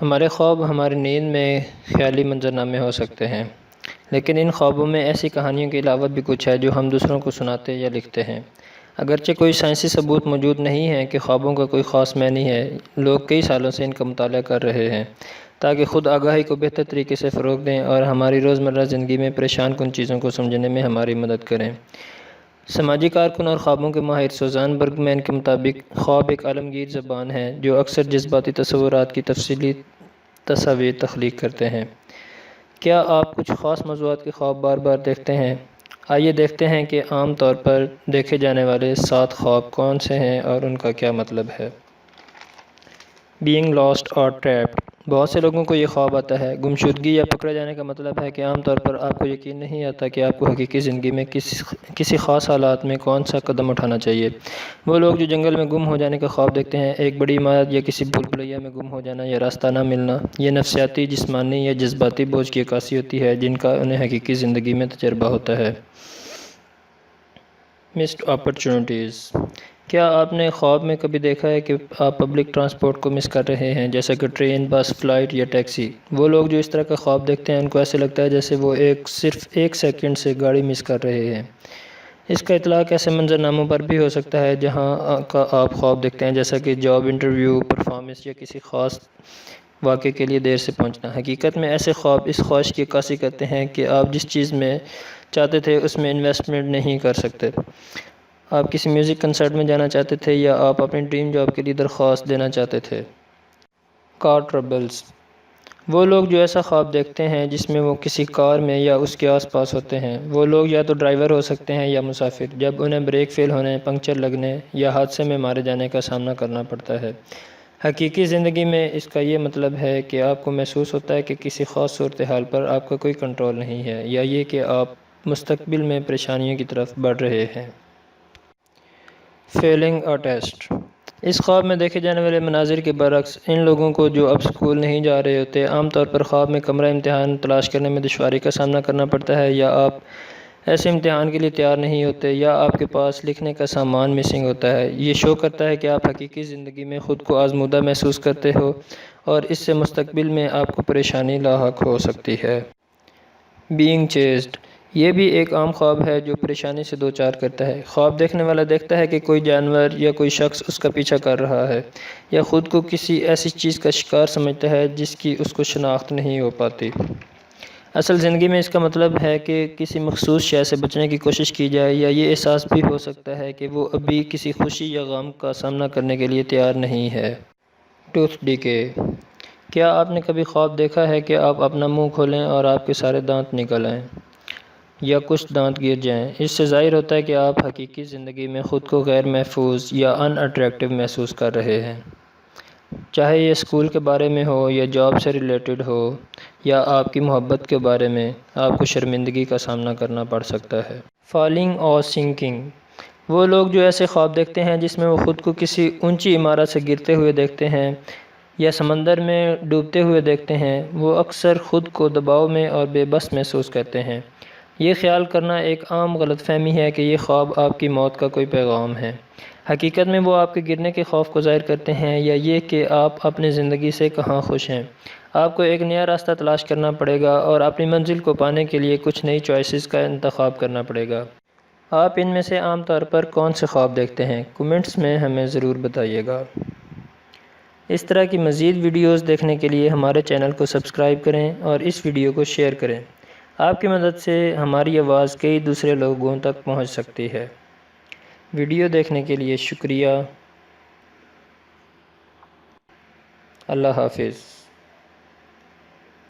ہمارے خواب ہماری نیند میں خیالی منظرنامے ہو سکتے ہیں، لیکن ان خوابوں میں ایسی کہانیوں کے علاوہ بھی کچھ ہے جو ہم دوسروں کو سناتے یا لکھتے ہیں۔ اگرچہ کوئی سائنسی ثبوت موجود نہیں ہے کہ خوابوں کا کوئی خاص معنی ہے، لوگ کئی سالوں سے ان کا مطالعہ کر رہے ہیں تاکہ خود آگاہی کو بہتر طریقے سے فروغ دیں اور ہماری روزمرہ زندگی میں پریشان کن چیزوں کو سمجھنے میں ہماری مدد کریں۔ سماجی کارکن اور خوابوں کے ماہر سوزان برگمین کے مطابق خواب ایک عالمگیر زبان ہے جو اکثر جذباتی تصورات کی تفصیلی تصاویر تخلیق کرتے ہیں۔ کیا آپ کچھ خاص موضوعات کے خواب بار بار دیکھتے ہیں؟ آئیے دیکھتے ہیں کہ عام طور پر دیکھے جانے والے 7 خواب کون سے ہیں اور ان کا کیا مطلب ہے۔ بینگ لاسٹ اور ٹریپڈ۔ بہت سے لوگوں کو یہ خواب آتا ہے۔ گمشدگی یا پکڑے جانے کا مطلب ہے کہ عام طور پر آپ کو یقین نہیں آتا کہ آپ کو حقیقی زندگی میں کسی خاص حالات میں کون سا قدم اٹھانا چاہیے۔ وہ لوگ جو جنگل میں گم ہو جانے کا خواب دیکھتے ہیں، ایک بڑی عمارت یا کسی بھول بھلیا میں گم ہو جانا یا راستہ نہ ملنا، یہ نفسیاتی، جسمانی یا جذباتی بوجھ کی عکاسی ہوتی ہے جن کا انہیں حقیقی زندگی میں تجربہ ہوتا ہے۔ Missed opportunities. کیا آپ نے خواب میں کبھی دیکھا ہے کہ آپ پبلک ٹرانسپورٹ کو مس کر رہے ہیں، جیسا کہ ٹرین، بس، فلائٹ یا ٹیکسی؟ وہ لوگ جو اس طرح کا خواب دیکھتے ہیں ان کو ایسے لگتا ہے جیسے وہ صرف ایک سیکنڈ سے گاڑی مس کر رہے ہیں۔ اس کا اطلاق ایسے منظرناموں پر بھی ہو سکتا ہے جہاں کا آپ خواب دیکھتے ہیں، جیسا کہ جاب انٹرویو، پرفارمنس یا کسی خاص واقعے کے لیے دیر سے پہنچنا۔ حقیقت میں ایسے خواب اس خواہش کی عکاسی کرتے ہیں کہ آپ جس چیز میں چاہتے تھے اس میں انویسٹمنٹ نہیں کر سکتے۔ آپ کسی میوزک کنسرٹ میں جانا چاہتے تھے یا آپ اپنی ڈریم جاب کے لیے درخواست دینا چاہتے تھے۔ کار ٹربلز۔ وہ لوگ جو ایسا خواب دیکھتے ہیں جس میں وہ کسی کار میں یا اس کے آس پاس ہوتے ہیں۔ وہ لوگ یا تو ڈرائیور ہو سکتے ہیں یا مسافر، جب انہیں بریک فیل ہونے، پنکچر لگنے یا حادثے میں مارے جانے کا سامنا کرنا پڑتا ہے۔ حقیقی زندگی میں اس کا یہ مطلب ہے کہ آپ کو محسوس ہوتا ہے کہ کسی خاص صورتحال پر آپ کا کوئی کنٹرول نہیں ہے، یا یہ کہ آپ مستقبل میں پریشانیوں کی طرف بڑھ رہے ہیں۔ Feeling a test. اس خواب میں دیکھے جانے والے مناظر کے برعکس، ان لوگوں کو جو اب اسکول نہیں جا رہے ہوتے، عام طور پر خواب میں کمرہ امتحان تلاش کرنے میں دشواری کا سامنا کرنا پڑتا ہے، یا آپ ایسے امتحان کے لیے تیار نہیں ہوتے، یا آپ کے پاس لکھنے کا سامان مسنگ ہوتا ہے۔ یہ شو کرتا ہے کہ آپ حقیقی زندگی میں خود کو آزمودہ محسوس کرتے ہو اور اس سے مستقبل میں آپ کو پریشانی لاحق ہو سکتی ہے۔ بینگ چیزڈ۔ یہ بھی ایک عام خواب ہے جو پریشانی سے دوچار کرتا ہے۔ خواب دیکھنے والا دیکھتا ہے کہ کوئی جانور یا کوئی شخص اس کا پیچھا کر رہا ہے، یا خود کو کسی ایسی چیز کا شکار سمجھتا ہے جس کی اس کو شناخت نہیں ہو پاتی۔ اصل زندگی میں اس کا مطلب ہے کہ کسی مخصوص شے سے بچنے کی کوشش کی جائے، یا یہ احساس بھی ہو سکتا ہے کہ وہ ابھی کسی خوشی یا غم کا سامنا کرنے کے لیے تیار نہیں ہے۔ Tooth decay. کیا آپ نے کبھی خواب دیکھا ہے کہ آپ اپنا منہ کھولیں اور آپ کے سارے دانت نکل آئیں، یا کچھ دانت گر جائیں؟ اس سے ظاہر ہوتا ہے کہ آپ حقیقی زندگی میں خود کو غیر محفوظ یا ان اٹریکٹیو محسوس کر رہے ہیں، چاہے یہ اسکول کے بارے میں ہو یا جاب سے ریلیٹڈ ہو، یا آپ کی محبت کے بارے میں، آپ کو شرمندگی کا سامنا کرنا پڑ سکتا ہے۔ فالنگ اور سنکنگ۔ وہ لوگ جو ایسے خواب دیکھتے ہیں جس میں وہ خود کو کسی اونچی عمارت سے گرتے ہوئے دیکھتے ہیں یا سمندر میں ڈوبتے ہوئے دیکھتے ہیں، وہ اکثر خود کو دباؤ میں اور بے بس محسوس کرتے ہیں۔ یہ خیال کرنا ایک عام غلط فہمی ہے کہ یہ خواب آپ کی موت کا کوئی پیغام ہے۔ حقیقت میں وہ آپ کے گرنے کے خوف کو ظاہر کرتے ہیں، یا یہ کہ آپ اپنی زندگی سے کہاں خوش ہیں۔ آپ کو ایک نیا راستہ تلاش کرنا پڑے گا اور اپنی منزل کو پانے کے لیے کچھ نئی چوائسز کا انتخاب کرنا پڑے گا۔ آپ ان میں سے عام طور پر کون سے خواب دیکھتے ہیں؟ کمنٹس میں ہمیں ضرور بتائیے گا۔ اس طرح کی مزید ویڈیوز دیکھنے کے لیے ہمارے چینل کو سبسکرائب کریں اور اس ویڈیو کو شیئر کریں۔ آپ کی مدد سے ہماری آواز کئی دوسرے لوگوں تک پہنچ سکتی ہے۔ ویڈیو دیکھنے کے لیے شکریہ۔ اللہ حافظ۔